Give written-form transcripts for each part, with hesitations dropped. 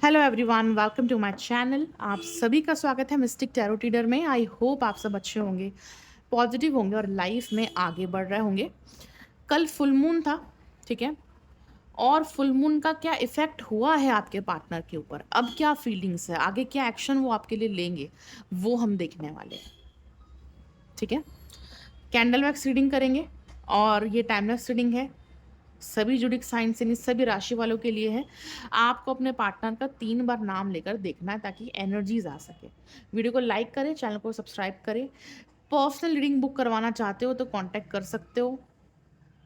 Hello everyone, welcome to my channel. आप सभी का स्वागत है मिस्टिक टैरो रीडर में। आई होप आप सब अच्छे होंगे, पॉजिटिव होंगे और लाइफ में आगे बढ़ रहे होंगे। कल फुल मून था, ठीक है। और फुल मून का क्या इफेक्ट हुआ है आपके पार्टनर के ऊपर, अब क्या फीलिंग्स है, आगे क्या एक्शन वो आपके लिए लेंगे, वो हम देखने वाले हैं, ठीक है। कैंडल वैक्स रीडिंग करेंगे और ये टाइमलेस रीडिंग है, सभी जुडिक साइंस यानी सभी राशि वालों के लिए है। आपको अपने पार्टनर का 3 बार नाम लेकर देखना है ताकि एनर्जीज आ सके। वीडियो को लाइक करें, चैनल को सब्सक्राइब करें। पर्सनल रीडिंग बुक करवाना चाहते हो तो कांटेक्ट कर सकते हो।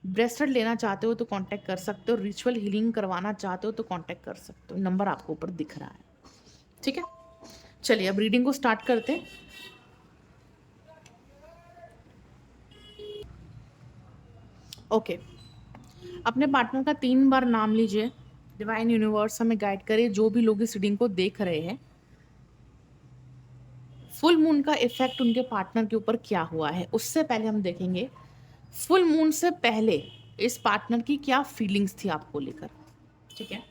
ब्रेसलेट लेना चाहते हो तो कांटेक्ट कर सकते हो। रिचुअल हीलिंग करवाना चाहते हो तो कांटेक्ट कर सकते हो। नंबर आपको ऊपर दिख रहा है, ठीक है। चलिए अब रीडिंग को स्टार्ट करते हैं। ओके, अपने पार्टनर का 3 बार नाम लीजिए। डिवाइन यूनिवर्स हमें गाइड करे, जो भी लोग इस रीडिंग को देख रहे हैं, फुल मून का इफेक्ट उनके पार्टनर के ऊपर क्या हुआ है। उससे पहले हम देखेंगे फुल मून से पहले इस पार्टनर की क्या फीलिंग्स थी आपको लेकर, ठीक है।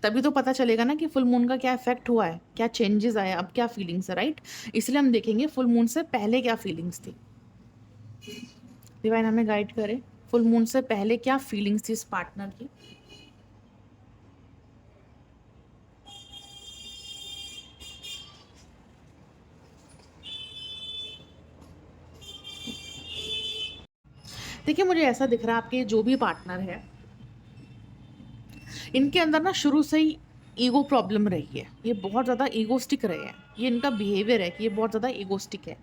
तभी तो पता चलेगा ना कि फुल मून का क्या इफेक्ट हुआ है, क्या चेंजेस आए, अब क्या फीलिंग्स है, राइट। इसलिए हम देखेंगे फुल मून से पहले क्या फीलिंग्स थी। डिवाइन हमें गाइड करे, फुल मून से पहले क्या फीलिंग्स थी इस पार्टनर की। देखिए, मुझे ऐसा दिख रहा है आपके जो भी पार्टनर है, इनके अंदर ना शुरू से ही ईगो प्रॉब्लम रही है। ये बहुत ज़्यादा ईगोस्टिक रहे हैं। ये इनका बिहेवियर है कि ये बहुत ज़्यादा ईगोस्टिक है।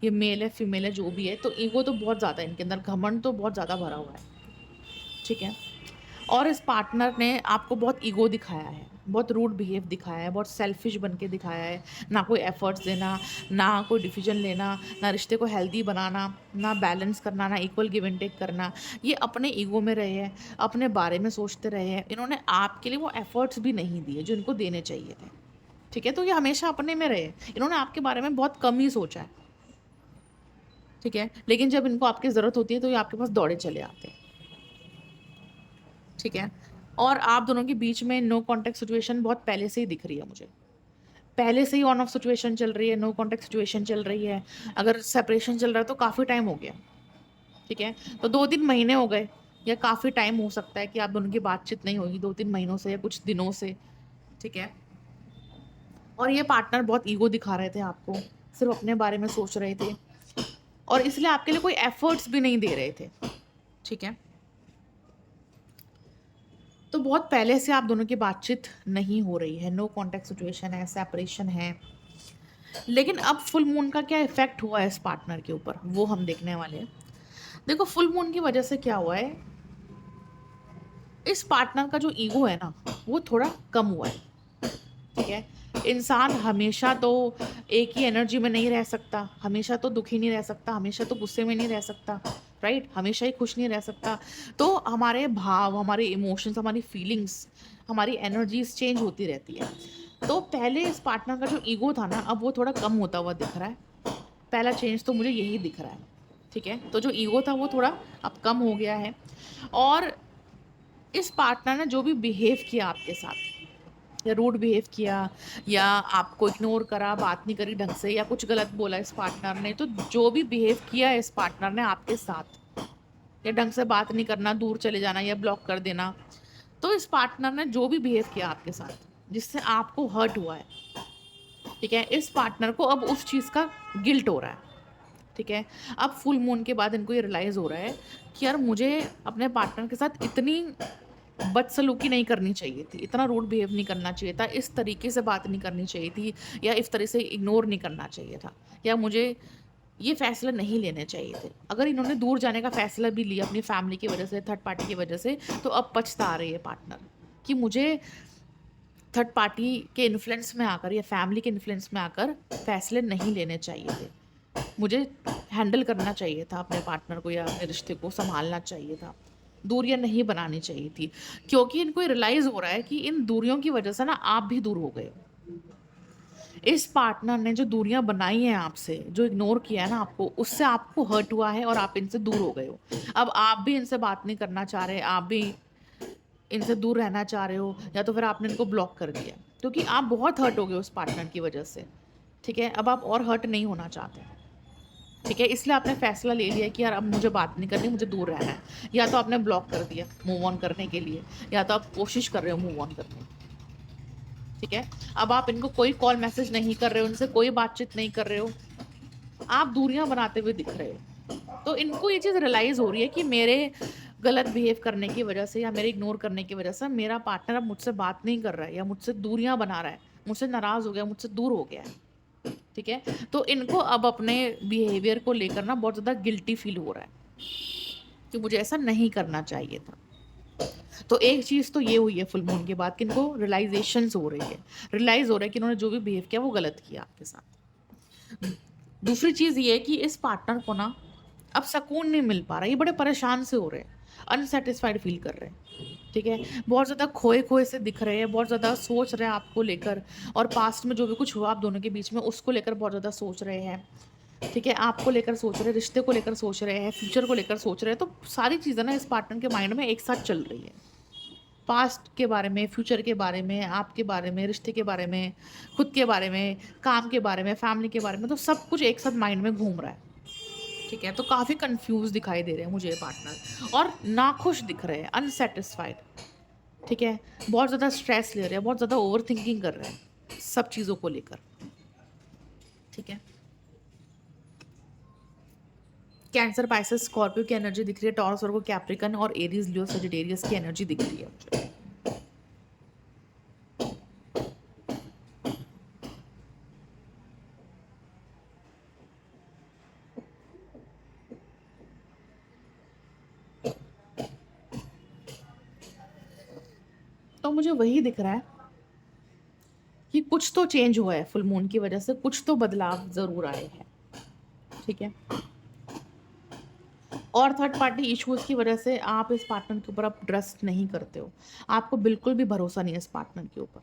ये मेल है फीमेल है जो भी है, तो ईगो तो बहुत ज़्यादा है इनके अंदर, घमंड तो बहुत ज़्यादा भरा हुआ है, ठीक है। और इस पार्टनर ने आपको बहुत ईगो दिखाया है, बहुत रूड बिहेव दिखाया है, बहुत सेल्फिश बन के दिखाया है। ना कोई एफर्ट्स देना, ना कोई डिसीजन लेना, ना रिश्ते को हेल्दी बनाना, ना बैलेंस करना, ना इक्वल गिव एंड टेक करना। ये अपने ईगो में रहे हैं, अपने बारे में सोचते रहे हैं। इन्होंने आपके लिए वो एफर्ट्स भी नहीं दिए जो इनको देने चाहिए थे, ठीक है। तो ये हमेशा अपने में रहे, इन्होंने आपके बारे में बहुत कम ही सोचा है, ठीक है। लेकिन जब इनको आपकी ज़रूरत होती है तो ये आपके पास दौड़े चले आते हैं, ठीक है। और आप दोनों के बीच में नो कॉन्टैक्ट सिचुएशन बहुत पहले से ही दिख रही है मुझे। पहले से ही ऑन ऑफ सिचुएशन चल रही है, नो कॉन्टैक्ट सिचुएशन चल रही है। अगर सेपरेशन चल रहा है तो काफ़ी टाइम हो गया, ठीक है। तो 2-3 महीने हो गए, या काफ़ी टाइम हो सकता है कि आप दोनों की बातचीत नहीं होगी 2-3 महीनों से या कुछ दिनों से, ठीक है। और ये पार्टनर बहुत ईगो दिखा रहे थे आपको, सिर्फ अपने बारे में सोच रहे थे और इसलिए आपके लिए कोई एफर्ट्स भी नहीं दे रहे थे, ठीक है। तो बहुत पहले से आप दोनों की बातचीत नहीं हो रही है, नो कॉन्टैक्ट सिचुएशन है, सेपरेशन है। लेकिन अब फुल मून का क्या इफेक्ट हुआ है इस पार्टनर के ऊपर, वो हम देखने वाले हैं। देखो, फुल मून की वजह से क्या हुआ है, इस पार्टनर का जो ईगो है ना, वो थोड़ा कम हुआ है, ठीक है। इंसान हमेशा तो एक ही एनर्जी में नहीं रह सकता, हमेशा तो दुखी नहीं रह सकता, हमेशा तो गुस्से में नहीं रह सकता, राइट। हमेशा ही खुश नहीं रह सकता। तो हमारे भाव, हमारे इमोशंस, हमारी फीलिंग्स, हमारी एनर्जीज चेंज होती रहती है। तो पहले इस पार्टनर का जो ईगो था ना, अब वो थोड़ा कम होता हुआ दिख रहा है। पहला चेंज तो मुझे यही दिख रहा है, ठीक है। तो जो ईगो था वो थोड़ा अब कम हो गया है। और इस पार्टनर ने जो भी बिहेव किया आपके साथ, या रूड बिहेव किया, या आपको इग्नोर करा, बात नहीं करी ढंग से, या कुछ गलत बोला इस पार्टनर ने, तो जो भी बिहेव किया है इस पार्टनर ने आपके साथ, या ढंग से बात नहीं करना, दूर चले जाना या ब्लॉक कर देना, तो इस पार्टनर ने जो भी बिहेव किया आपके साथ जिससे आपको हर्ट हुआ है, ठीक है, इस पार्टनर को अब उस चीज़ का गिल्ट हो रहा है, ठीक है। अब फुल मून के बाद इनको ये रियलाइज़ हो रहा है कि यार मुझे अपने पार्टनर के साथ इतनी बदसलूकी नहीं करनी चाहिए थी, इतना रूड बिहेव नहीं करना चाहिए था, इस तरीके से बात नहीं करनी चाहिए थी, या इस तरह से इग्नोर नहीं करना चाहिए था, या मुझे ये फैसला नहीं लेने चाहिए थे। अगर इन्होंने दूर जाने का फैसला भी लिया अपनी फैमिली की वजह से, थर्ड पार्टी की वजह से, तो अब पछता रही है पार्टनर कि मुझे थर्ड पार्टी के इन्फ्लुएंस में आकर या फैमिली के इन्फ्लुएंस में आकर फैसले नहीं लेने चाहिए थे। मुझे हैंडल करना चाहिए था अपने पार्टनर को, या अपने रिश्ते को संभालना चाहिए था, दूरियां नहीं बनानी चाहिए थी। क्योंकि इनको रियलाइज़ हो रहा है कि इन दूरियों की वजह से ना आप भी दूर हो गए हो। इस पार्टनर ने जो दूरियां बनाई हैं आपसे, जो इग्नोर किया है ना आपको, उससे आपको हर्ट हुआ है और आप इनसे दूर हो गए हो। अब आप भी इनसे बात नहीं करना चाह रहे, आप भी इनसे दूर रहना चाह रहे हो, या तो फिर आपने इनको ब्लॉक कर दिया क्योंकि आप बहुत हर्ट हो गए उस पार्टनर की वजह से। ठीक है, अब आप और हर्ट नहीं होना चाहते। ठीक है, इसलिए आपने फैसला ले लिया कि यार अब मुझे बात नहीं करनी, मुझे दूर रहना है। या तो आपने ब्लॉक कर दिया मूव ऑन करने के लिए, या तो आप कोशिश कर रहे हो मूव ऑन करने की। ठीक है, अब आप इनको कोई कॉल मैसेज नहीं कर रहे हो, उनसे कोई बातचीत नहीं कर रहे हो, आप दूरियां बनाते हुए दिख रहे हो। तो इनको ये चीज़ रियलाइज़ हो रही है कि मेरे गलत बिहेव करने की वजह से या मेरे इग्नोर करने की वजह से मेरा पार्टनर अब मुझसे बात नहीं कर रहा है, या मुझसे दूरियां बना रहा है, मुझसे नाराज़ हो गया, मुझसे दूर हो गया है। ठीक है, तो इनको अब अपने बिहेवियर को लेकर ना बहुत ज़्यादा गिल्टी फील हो रहा है कि मुझे ऐसा नहीं करना चाहिए था। तो एक चीज़ तो ये हुई है फुल मून के बाद कि इनको रियलाइजेशंस हो रही है, रियलाइज़ हो रहा है कि इन्होंने जो भी बिहेव किया वो गलत किया आपके साथ। दूसरी चीज़ ये है कि इस पार्टनर को ना अब सुकून नहीं मिल पा रहा है, ये बड़े परेशान से हो रहे हैं, अनसैटिस्फाइड फील कर रहे हैं। ठीक है, बहुत ज़्यादा खोए-खोए से दिख रहे हैं, बहुत ज़्यादा सोच रहे हैं आपको लेकर, और पास्ट में जो भी कुछ हुआ आप दोनों के बीच में उसको लेकर बहुत ज़्यादा सोच रहे हैं। ठीक है, आपको लेकर सोच रहे हैं, रिश्ते को लेकर सोच रहे हैं, फ्यूचर को लेकर सोच रहे हैं, तो सारी चीज़ें ना इस पार्टनर के माइंड में एक साथ चल रही है। पास्ट के बारे में, फ्यूचर के बारे में, आपके बारे में, रिश्ते के बारे में, खुद के बारे में, काम के बारे में, फैमिली के बारे में, तो सब कुछ एक साथ माइंड में घूम रहा है। ठीक है, तो काफ़ी कंफ्यूज दिखाई दे रहे हैं मुझे ये पार्टनर, और नाखुश दिख रहे हैं, अनसेटिस्फाइड। ठीक है, बहुत ज़्यादा स्ट्रेस ले रहे हैं, बहुत ज़्यादा ओवर थिंकिंग कर रहे हैं सब चीज़ों को लेकर। ठीक है, कैंसर, पाइसेस, स्कॉर्पियो की एनर्जी दिख रही है, टॉरस, वर्गो, कैप्रिकन और एरीज, लियो, सजिटेरियस की एनर्जी दिख रही है मुझे। तो मुझे वही दिख रहा है कि कुछ तो चेंज हुआ है फुल मून की वजह से, कुछ तो बदलाव ज़रूर आए हैं। ठीक है, और थर्ड पार्टी इश्यूज़ की वजह से आप इस पार्टनर के ऊपर अब ट्रस्ट नहीं करते हो। आपको बिल्कुल भी भरोसा नहीं है इस पार्टनर के ऊपर।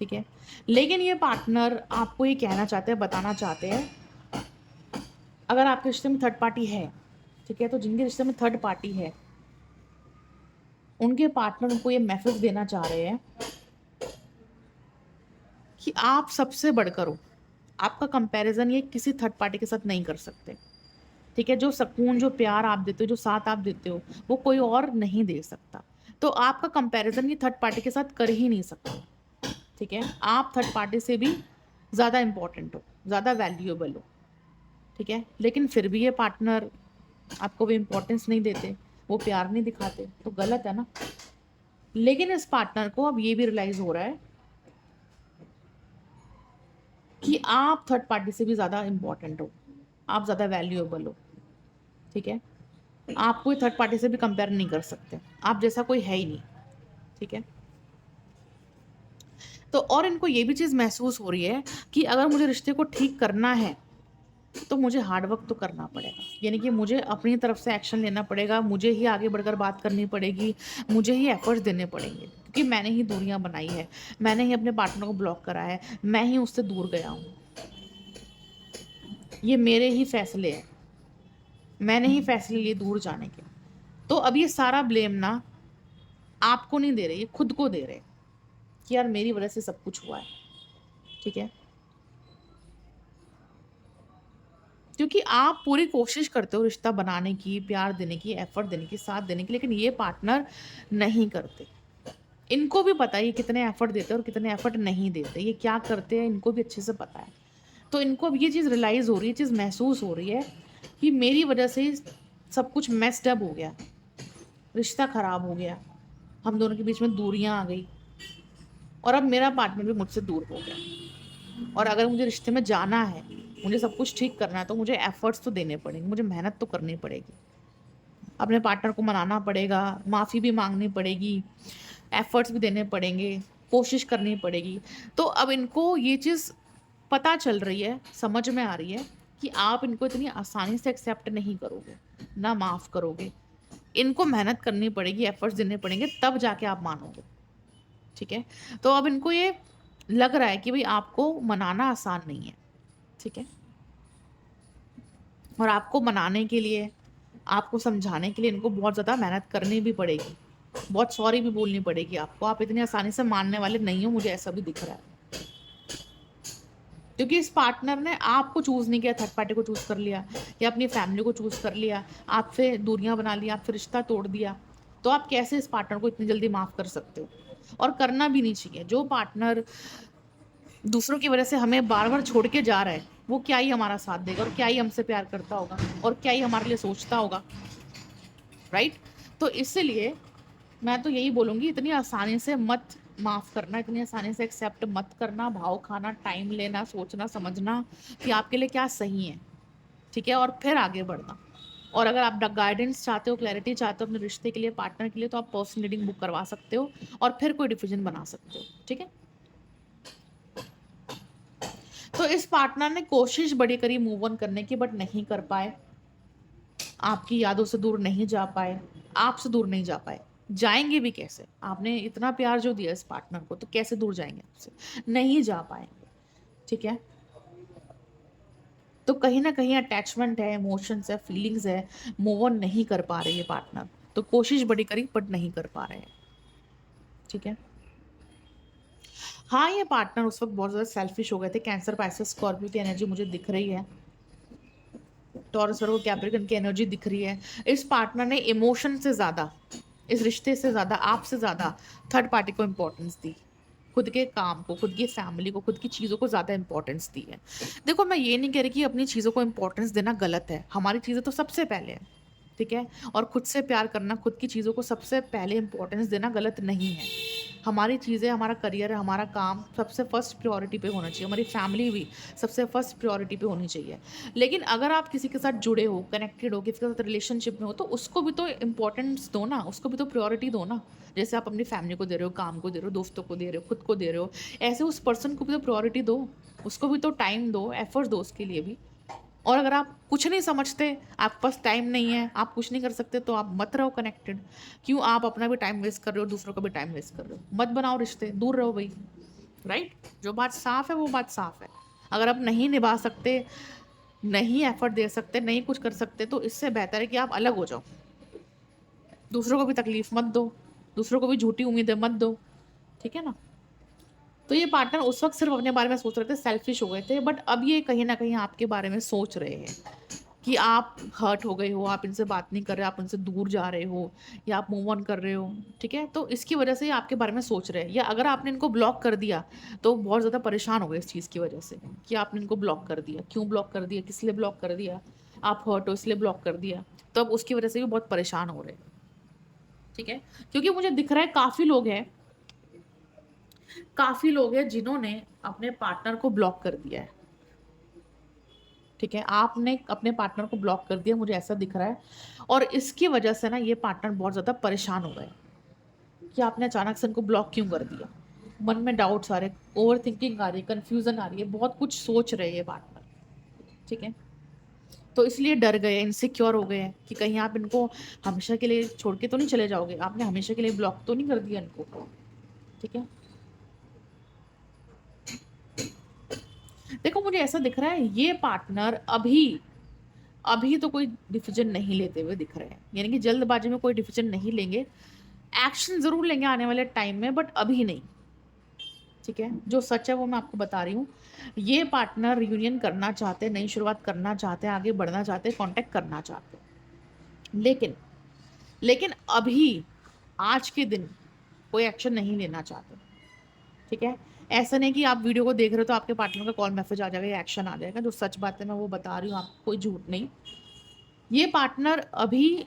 ठीक है, लेकिन ये पार्टनर आपको ये कहना चाहते हैं, बताना चाहते हैं, अगर आपके रिश्ते में थर्ड पार्टी है, ठीक है, तो जिनके रिश्ते में थर्ड पार्टी है, उनके पार्टनर उनको ये मैसेज देना चाह रहे हैं कि आप सबसे बढ़कर हो। आपका कंपैरिज़न ये किसी थर्ड पार्टी के साथ नहीं कर सकते। ठीक है, जो सुकून, जो प्यार आप देते हो, जो साथ आप देते हो, वो कोई और नहीं दे सकता। तो आपका कंपैरिज़न ये थर्ड पार्टी के साथ कर ही नहीं सकते। ठीक है, आप थर्ड पार्टी से भी ज़्यादा इम्पोर्टेंट हो, ज़्यादा वैल्यूएबल हो। ठीक है, लेकिन फिर भी ये पार्टनर आपको वो इम्पोर्टेंस नहीं देते, वो प्यार नहीं दिखाते, तो गलत है ना। लेकिन इस पार्टनर को अब ये भी रियलाइज़ हो रहा है कि आप थर्ड पार्टी से भी ज़्यादा इम्पोर्टेंट हो, आप ज़्यादा वैल्यूएबल हो। ठीक है, आप कोई थर्ड पार्टी से भी कंपेयर नहीं कर सकते, आप जैसा कोई है ही नहीं। ठीक है, तो और इनको ये भी चीज़ महसूस हो रही है कि अगर मुझे रिश्ते को ठीक करना है, तो मुझे हार्ड वर्क तो करना पड़ेगा। यानी कि मुझे अपनी तरफ से एक्शन लेना पड़ेगा, मुझे ही आगे बढ़कर बात करनी पड़ेगी, मुझे ही एफर्ट्स देने पड़ेंगे, क्योंकि मैंने ही दूरियाँ बनाई है, मैंने ही अपने पार्टनर को ब्लॉक करा है, मैं ही उससे दूर गया हूँ। ये मेरे ही फैसले हैं, मैंने ही फैसले लिए दूर जाने के। तो अब ये सारा ब्लेम ना आपको नहीं दे रहे, ये खुद को दे रहे कि यार मेरी वजह से सब कुछ हुआ है। ठीक है, क्योंकि आप पूरी कोशिश करते हो रिश्ता बनाने की, प्यार देने की, एफर्ट देने की, साथ देने की, लेकिन ये पार्टनर नहीं करते। इनको भी पता है ये कितने एफर्ट देते हैं और कितने एफर्ट नहीं देते, ये क्या करते हैं इनको भी अच्छे से पता है। तो इनको अब ये चीज़ रियलाइज़ हो रही है, चीज़ महसूस हो रही है कि मेरी वजह से सब कुछ मेस्ड अप हो गया, रिश्ता ख़राब हो गया, हम दोनों के बीच में दूरियाँ आ गई, और अब मेरा पार्टनर भी मुझसे दूर हो गया। और अगर मुझे रिश्ते में जाना है, मुझे सब कुछ ठीक करना है, तो मुझे एफर्ट्स तो देने पड़ेंगे, मुझे मेहनत तो करनी पड़ेगी। अपने पार्टनर को मनाना पड़ेगा, माफ़ी भी माँगनी पड़ेगी, एफर्ट्स भी देने पड़ेंगे, कोशिश करनी पड़ेगी। तो अब इनको ये चीज़ पता चल रही है, समझ में आ रही है कि आप इनको इतनी आसानी से एक्सेप्ट नहीं करोगे, ना माफ़ करोगे। इनको मेहनत करनी पड़ेगी, एफर्ट्स देने पड़ेंगे, तब जाके आप मानोगे। ठीक है? तो अब इनको ये लग रहा है कि भई आपको मनाना आसान नहीं है। ठीक है? और आपको मनाने के लिए, आपको समझाने के लिए इनको बहुत ज़्यादा मेहनत करनी भी पड़ेगी। बहुत सॉरी भी बोलनी पड़ेगी आपको, आप इतनी आसानी से मानने वाले नहीं हो, मुझे ऐसा भी दिख रहा है। क्योंकि इस पार्टनर ने आपको चूज़ नहीं किया, थर्ड पार्टी को चूज़ कर लिया या अपनी फैमिली को चूज़ कर लिया, आपसे दूरियां बना ली, आपसे रिश्ता तोड़ दिया। तो आप कैसे इस पार्टनर को इतनी जल्दी माफ़ कर सकते हो? और करना भी नहीं चाहिए। जो पार्टनर दूसरों की वजह से हमें बार बार छोड़ के जा रहा है, वो क्या ही हमारा साथ देगा और क्या ही हमसे प्यार करता होगा और क्या ही हमारे लिए सोचता होगा, राइट? तो इसलिए मैं तो यही बोलूँगी, इतनी आसानी से मत माफ़ करना, इतनी आसानी से एक्सेप्ट मत करना, भाव खाना, टाइम लेना, सोचना, समझना कि आपके लिए क्या सही है, ठीक है? और फिर आगे बढ़ना। और अगर आप ड गाइडेंस चाहते हो, क्लैरिटी चाहते हो अपने रिश्ते के लिए, पार्टनर के लिए, तो आप पर्सनल रीडिंग बुक करवा सकते हो और फिर कोई डिसीजन बना सकते हो, ठीक है? तो इस पार्टनर ने कोशिश बड़ी करी मूव ऑन करने की, बट नहीं कर पाए। आपकी यादों से दूर नहीं जा पाए, आपसे दूर नहीं जा पाए। जाएँगे भी कैसे? आपने इतना प्यार जो दिया इस पार्टनर को, तो कैसे दूर जाएँगे आपसे? नहीं जा पाएँगे, ठीक है? तो कहीं न कहीं अटैचमेंट है, इमोशंस है, फीलिंग्स है, मूव ऑन नहीं कर पा रहे ये पार्टनर। तो कोशिश बड़ी करी बट नहीं कर पा रहे हैं, ठीक है? हाँ, ये पार्टनर उस वक़्त बहुत ज़्यादा सेल्फिश हो गए थे। कैंसर, पाइसेस, स्कॉर्पियो की एनर्जी मुझे दिख रही है। टॉरस, वर्गो, कैप्रिकॉर्न की एनर्जी दिख रही है। इस पार्टनर ने इमोशन से ज़्यादा, इस रिश्ते से ज़्यादा, आपसे ज़्यादा थर्ड पार्टी को इम्पोर्टेंस दी। खुद के काम को, खुद की फैमिली को, खुद की चीज़ों को ज़्यादा इम्पोर्टेंस दी है। देखो, मैं ये नहीं कह रही कि अपनी चीज़ों को इम्पोर्टेंस देना गलत है। हमारी चीज़ें तो सबसे पहले है, ठीक है? और खुद से प्यार करना, खुद की चीज़ों को सबसे पहले इम्पोर्टेंस देना गलत नहीं है। हमारी चीज़ें, हमारा करियर, हमारा काम सबसे फर्स्ट प्रायोरिटी पे होना चाहिए। हमारी फैमिली भी सबसे फर्स्ट प्रायोरिटी पे होनी चाहिए। लेकिन अगर आप किसी के साथ जुड़े हो, कनेक्टेड हो, किसी के साथ रिलेशनशिप में हो, तो उसको भी तो इम्पोर्टेंस दो ना, उसको भी तो प्रायोरिटी दो ना। जैसे आप अपनी फैमिली को दे रहे हो, काम को दे रहे हो, दोस्तों को दे रहे हो, खुद को दे रहे हो, ऐसे उस पर्सन को भी तो प्रायोरिटी दो। उसको भी तो टाइम दो, एफर्ट दो उसके लिए भी। और अगर आप कुछ नहीं समझते, आपके पास टाइम नहीं है, आप कुछ नहीं कर सकते, तो आप मत रहो कनेक्टेड। क्यों आप अपना भी टाइम वेस्ट कर रहे हो, दूसरों का भी टाइम वेस्ट कर रहे हो? मत बनाओ रिश्ते, दूर रहो भई, राइट? जो बात साफ है वो बात साफ है। अगर आप नहीं निभा सकते, नहीं एफर्ट दे सकते, नहीं कुछ कर सकते, तो इससे बेहतर है कि आप अलग हो जाओ। दूसरों को भी तकलीफ मत दो, दूसरों को भी झूठी उम्मीदें मत दो, ठीक है ना? तो ये पार्टनर उस वक़्त सिर्फ़ अपने बारे में सोच रहे थे, सेल्फिश हो गए थे, बट अब ये कहीं न कहीं आपके बारे में सोच रहे हैं कि आप हर्ट हो गए हो, आप इनसे बात नहीं कर रहे, आप इनसे दूर जा रहे हो या आप मूव ऑन कर रहे हो, ठीक है? तो इसकी वजह से ये आपके बारे में सोच रहे हैं, या अगर आपने इनको ब्लॉक कर दिया, तो बहुत ज़्यादा परेशान हो गए इस चीज़ की वजह से कि आपने इनको ब्लॉक कर दिया। क्यों ब्लॉक कर दिया? किस लिए ब्लॉक कर दिया? आप हर्ट हो इसलिए ब्लॉक कर दिया। तो अब उसकी वजह से भी बहुत परेशान हो रहे हैं, ठीक है? क्योंकि मुझे दिख रहा है काफ़ी लोग हैं जिन्होंने अपने पार्टनर को ब्लॉक कर दिया है, ठीक है? आपने अपने पार्टनर को ब्लॉक कर दिया, मुझे ऐसा दिख रहा है। और इसकी वजह से ना ये पार्टनर बहुत ज़्यादा परेशान हो गए कि आपने अचानक से इनको ब्लॉक क्यों कर दिया? मन में डाउट्स आ रहे, ओवरथिंकिंग आ रही है, कन्फ्यूज़न आ रही है, बहुत कुछ सोच रहे हैं ये पार्टनर, ठीक है? तो इसलिए डर गए, इनसिक्योर हो गए हैं कि कहीं आप इनको हमेशा के लिए छोड़ के तो नहीं चले जाओगे? आपने हमेशा के लिए ब्लॉक तो नहीं कर दिया इनको, ठीक है? देखो, मुझे ऐसा दिख रहा है ये पार्टनर अभी तो कोई डिसीजन नहीं लेते हुए दिख रहे हैं। यानी कि जल्दबाजी में कोई डिसीजन नहीं लेंगे। एक्शन ज़रूर लेंगे आने वाले टाइम में, बट अभी नहीं, ठीक है? जो सच है वो मैं आपको बता रही हूँ। ये पार्टनर रियूनियन करना चाहते हैं, नई शुरुआत करना चाहते हैं, आगे बढ़ना चाहते हैं, कॉन्टैक्ट करना चाहते हैं। लेकिन अभी, आज के दिन कोई एक्शन नहीं लेना चाहते, ठीक है? ऐसा नहीं कि आप वीडियो को देख रहे हो तो आपके पार्टनर का कॉल मैसेज आ जाएगा या एक्शन आ जाएगा। जो सच बात है मैं वो बता रही हूँ आपको, कोई झूठ नहीं। ये पार्टनर अभी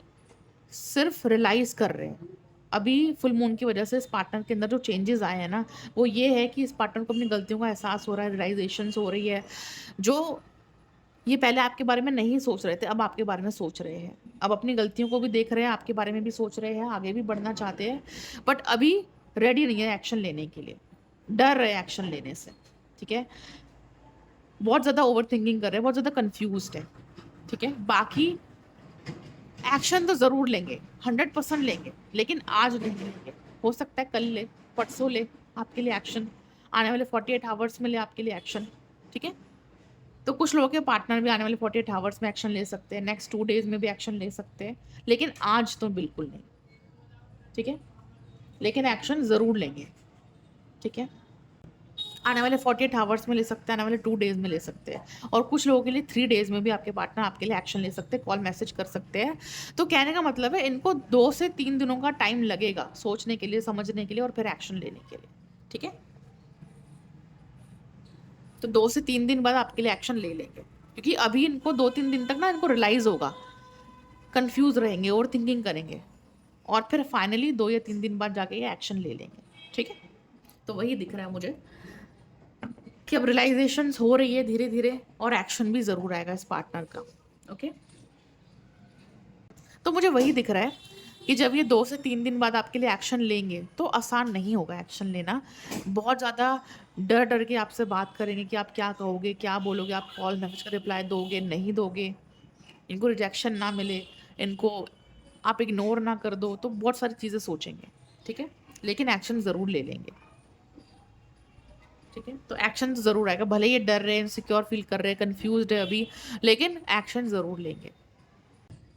सिर्फ रियलाइज़ कर रहे हैं। अभी फुल मून की वजह से इस पार्टनर के अंदर जो चेंजेज़ आए हैं ना, वो ये है कि इस पार्टनर को अपनी गलतियों का एहसास हो रहा है, रियलाइज़ेशंस हो रही है। जो ये पहले आपके बारे में नहीं सोच रहे थे, अब आपके बारे में सोच रहे हैं। अब अपनी गलतियों को भी देख रहे हैं, आपके बारे में भी सोच रहे हैं, आगे भी बढ़ना चाहते हैं, बट अभी रेडी नहीं है एक्शन लेने के लिए। डर रहे हैं एक्शन लेने से, ठीक है? बहुत ज़्यादा ओवरथिंकिंग कर रहे हैं, बहुत ज़्यादा कन्फ्यूज़्ड है, ठीक है? बाकी एक्शन तो ज़रूर लेंगे, 100% लेंगे, लेकिन आज नहीं लेंगे। हो सकता है कल ले, परसों ले आपके लिए एक्शन, आने वाले 48 आवर्स में ले आपके लिए एक्शन, ठीक है? तो कुछ लोगों के पार्टनर भी आने वाले 48 आवर्स में एक्शन ले सकते हैं, नेक्स्ट 2 डेज़ में भी एक्शन ले सकते हैं, लेकिन आज तो बिल्कुल नहीं, ठीक है? लेकिन एक्शन ज़रूर लेंगे, ठीक है। आने वाले 48 आवर्स में ले सकते हैं, आने वाले 2 डेज़ में ले सकते हैं, और कुछ लोगों के लिए 3 डेज़ में भी आपके पार्टनर आपके लिए एक्शन ले सकते हैं, कॉल मैसेज कर सकते हैं। तो कहने का मतलब है इनको 2 से 3 दिनों का टाइम लगेगा सोचने के लिए, समझने के लिए और फिर एक्शन लेने के लिए, ठीक है। तो 2 से 3 दिन बाद आपके लिए एक्शन ले लेंगे, क्योंकि अभी इनको 2-3 दिन तक ना इनको रियलाइज़ होगा, कन्फ्यूज़ रहेंगे, ओवरथिंकिंग करेंगे, और फिर फाइनली 2 या 3 दिन बाद जाके ये एक्शन ले लेंगे, ठीक है। तो वही दिख रहा है मुझे कि अब रियलाइजेशंस हो रही है धीरे-धीरे, और एक्शन भी ज़रूर आएगा इस पार्टनर का, ओके। तो मुझे वही दिख रहा है कि जब ये 2 से 3 दिन बाद आपके लिए एक्शन लेंगे, तो आसान नहीं होगा एक्शन लेना। बहुत ज़्यादा डर-डर के आपसे बात करेंगे कि आप क्या कहोगे, क्या बोलोगे, आप कॉल मैसेज का रिप्लाई दोगे, नहीं दोगे, इनको रिजेक्शन ना मिले, इनको आप इग्नोर ना कर दो, तो बहुत सारी चीज़ें सोचेंगे, ठीक है? लेकिन एक्शन ज़रूर ले लेंगे, ठीक है? तो एक्शन ज़रूर आएगा, भले ही ये डर रहे हैं, इनसिक्योर फील कर रहे हैं, कन्फ्यूज़्ड है अभी, लेकिन एक्शन ज़रूर लेंगे।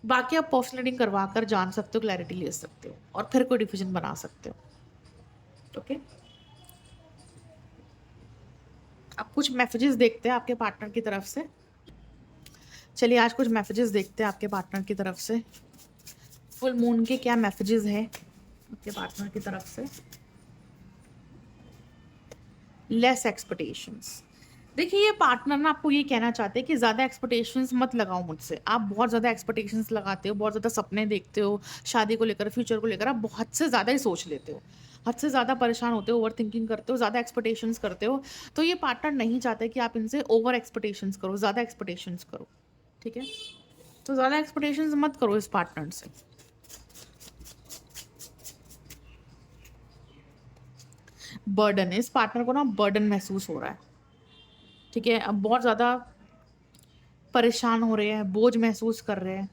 बाकी आप पर्सनल रीडिंग करवा कर जान सकते हो, क्लैरिटी ले सकते हो, और फिर कोई डिसीजन बना सकते हो, ओके। अब कुछ मैसेजेस देखते हैं आपके पार्टनर की तरफ से। चलिए आज कुछ मैसेजेस देखते हैं आपके पार्टनर की तरफ से। फुल मून के क्या मैसेजेस हैं आपके पार्टनर की तरफ से। Less expectations. देखिए ये पार्टनर ना आपको ये कहना चाहते हैं कि ज़्यादा एक्सपेक्टेशंस मत लगाओ मुझसे। आप बहुत ज़्यादा एक्सपेक्टेशंस लगाते हो, बहुत ज़्यादा सपने देखते हो, शादी को लेकर, फ्यूचर को लेकर आप बहुत से ज़्यादा ही सोच लेते हो, हद से ज़्यादा परेशान होते हो, ओवर थिंकिंग करते हो, ज़्यादा एक्सपेक्टेशंस करते हो। तो ये पार्टनर नहीं चाहते कि आप इनसे ओवर एक्सपेक्टेशंस करो, ज़्यादा एक्सपेक्टेशंस करो, ठीक है। तो ज़्यादा एक्सपेक्टेशंस मत करो इस पार्टनर से। बर्डन है, इस पार्टनर को ना बर्डन महसूस हो रहा है, ठीक है। अब बहुत ज़्यादा परेशान हो रहे हैं, बोझ महसूस कर रहे हैं,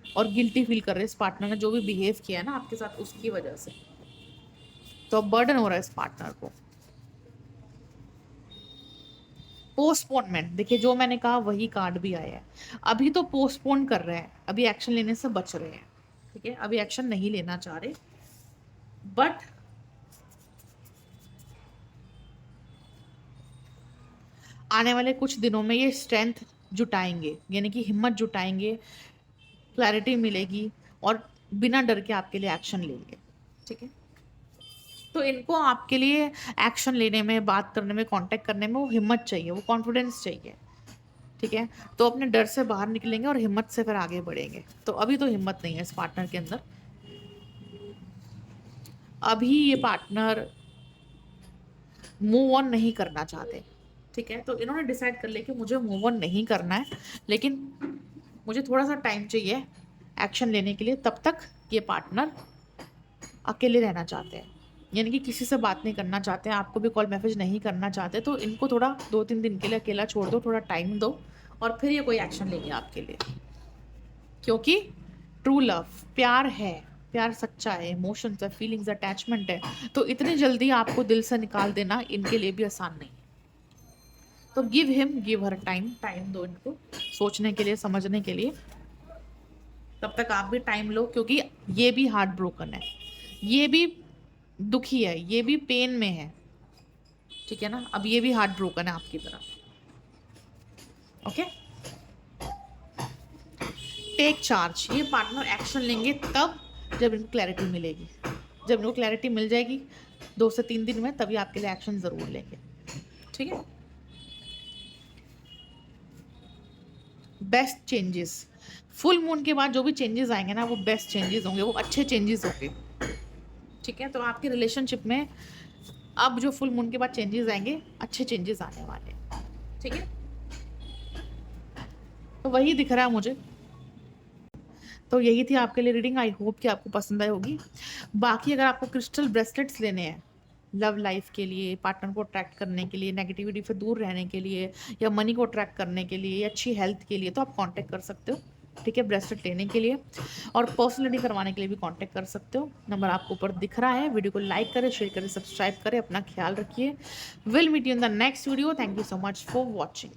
और गिल्टी फील कर रहे हैं इस पार्टनर ने जो भी बिहेव किया है ना आपके साथ उसकी वजह से। तो अब बर्डन हो रहा है इस पार्टनर को। पोस्टपोनमेंट, देखिए जो मैंने कहा वही कार्ड भी आया है। अभी तो पोस्टपोन कर रहे हैं, अभी एक्शन लेने से बच रहे हैं, ठीक है। अभी एक्शन नहीं लेना चाह रहे, बट आने वाले कुछ दिनों में ये स्ट्रेंथ जुटाएंगे, यानी कि हिम्मत जुटाएंगे, क्लैरिटी मिलेगी, और बिना डर के आपके लिए एक्शन लेंगे, ठीक है। तो इनको आपके लिए एक्शन लेने में, बात करने में, कांटेक्ट करने में वो हिम्मत चाहिए, वो कॉन्फिडेंस चाहिए, ठीक है। तो अपने डर से बाहर निकलेंगे और हिम्मत से फिर आगे बढ़ेंगे। तो अभी तो हिम्मत नहीं है इस पार्टनर के अंदर। अभी ये पार्टनर मूव ऑन नहीं करना चाहते, ठीक है। तो इन्होंने डिसाइड कर लिया कि मुझे मूव ऑन नहीं करना है, लेकिन मुझे थोड़ा सा टाइम चाहिए एक्शन लेने के लिए। तब तक ये पार्टनर अकेले रहना चाहते हैं, यानी कि किसी से बात नहीं करना चाहते हैं, आपको भी कॉल मैसेज नहीं करना चाहते। तो इनको थोड़ा 2-3 दिन के लिए अकेला छोड़ दो, थोड़ा टाइम दो, और फिर ये कोई एक्शन लेंगे आपके लिए। क्योंकि ट्रू लव, प्यार है, प्यार सच्चा है, इमोशंस है, फीलिंग्स, अटैचमेंट है, तो इतनी जल्दी आपको दिल से निकाल देना इनके लिए भी आसान नहीं है। तो give him give her time, time दो इनको सोचने के लिए, समझने के लिए। तब तक आप भी टाइम लो, क्योंकि ये भी हार्ट ब्रोकन है, ये भी दुखी है, ये भी पेन में है, ठीक है ना। अब ये भी हार्ट ब्रोकन है आपकी तरह, ओके। टेक चार्ज, ये पार्टनर एक्शन लेंगे तब जब इनको क्लैरिटी मिलेगी। जब इनको क्लैरिटी मिल जाएगी 2 से 3 दिन में, तभी आपके लिए एक्शन ज़रूर लेंगे, ठीक है। बेस्ट चेंजेस, फुल मून के बाद जो भी चेंजेस आएंगे ना वो बेस्ट चेंजेस होंगे, वो अच्छे चेंजेस होंगे, ठीक है। तो आपके रिलेशनशिप में अब जो फुल मून के बाद चेंजेस आएंगे, अच्छे चेंजेस आने वाले हैं, ठीक है। तो वही दिख रहा है मुझे। तो यही थी आपके लिए रीडिंग, आई होप कि आपको पसंद आई होगी। बाकी अगर आपको क्रिस्टल ब्रेसलेट्स लेने हैं लव लाइफ के लिए, पार्टनर को अट्रैक्ट करने के लिए, नेगेटिविटी से दूर रहने के लिए, या मनी को अट्रैक्ट करने के लिए, या अच्छी हेल्थ के लिए, तो आप कांटेक्ट कर सकते हो, ठीक है, ब्रेसलेट लेने के लिए। और पर्सनलिटी करवाने के लिए भी कांटेक्ट कर सकते हो, नंबर आपको ऊपर दिख रहा है। वीडियो को लाइक करें, शेयर करें, सब्सक्राइब करें, अपना ख्याल रखिए। Will meet you in the next video. Thank you so much for watching.